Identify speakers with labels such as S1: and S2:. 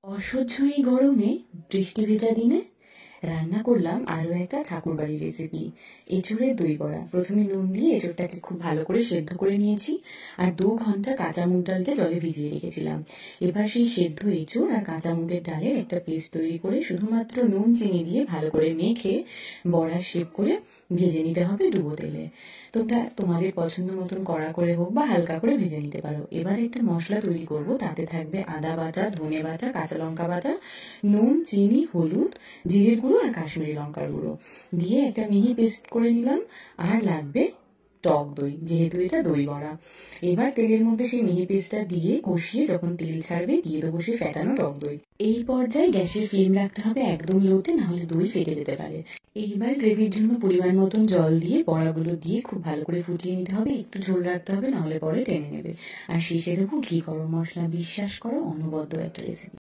S1: অসহ্য এই গরমে বৃষ্টি ভেজা দিনে রান্না করলাম আরও একটা ঠাকুরবাড়ির রেসিপি, এঁচোড়ের দই বড়া। প্রথমে নুন দিয়ে এঁচোড়টাকে খুব ভালো করে সেদ্ধ করে নিয়েছি, আর 2 ঘন্টা কাঁচা মুগ ডালকে জলে ভিজিয়ে রেখেছিলাম। এবার সেই সেদ্ধ এঁচোড় আর কাঁচা মুগের ডালের একটা পেস্ট তৈরি করে শুধুমাত্র নুন চিনি দিয়ে ভালো করে মেখে বড়ার শেপ করে ভেজে নিতে হবে ডুবো তেলে। তোমরা তোমাদের পছন্দ মতন কড়া করে হোক বা হালকা করে ভেজে নিতে পারো। এবার একটা মশলা তৈরি করব, তাতে থাকবে আদা বাটা, ধনে বাটা, কাঁচা লঙ্কা বাটা, নুন, চিনি, হলুদ, জিরের গুঁড়ো আর কাশ্মীরি লঙ্কার গুঁড়ো দিয়ে একটা মিহি পেস্ট করে নিলাম। আর লাগবে টক দই, যেহেতু এটা দই বড়া। এবার তেলের মধ্যে সেই মিহি পেস্টটা দিয়ে কষিয়ে যখন তেল ছাড়বে দিয়ে দেবো সেই ফ্যাটানো টক দই। এই পর্যায়ে গ্যাসের ফ্লেম রাখতে হবে একদম লোতে, নাহলে দই ফেটে যেতে পারে। এইবার গ্রেভির জন্য পরিমাণ মতন জল দিয়ে বড়াগুলো দিয়ে খুব ভালো করে ফুটিয়ে নিতে হবে। একটু ঝোল রাখতে হবে, নাহলে পরে টেনে নেবে। আর শেষে দেবো ঘি, গরম মশলা। বিশ্বাস করো, অনবদ্য একটা রেসিপি।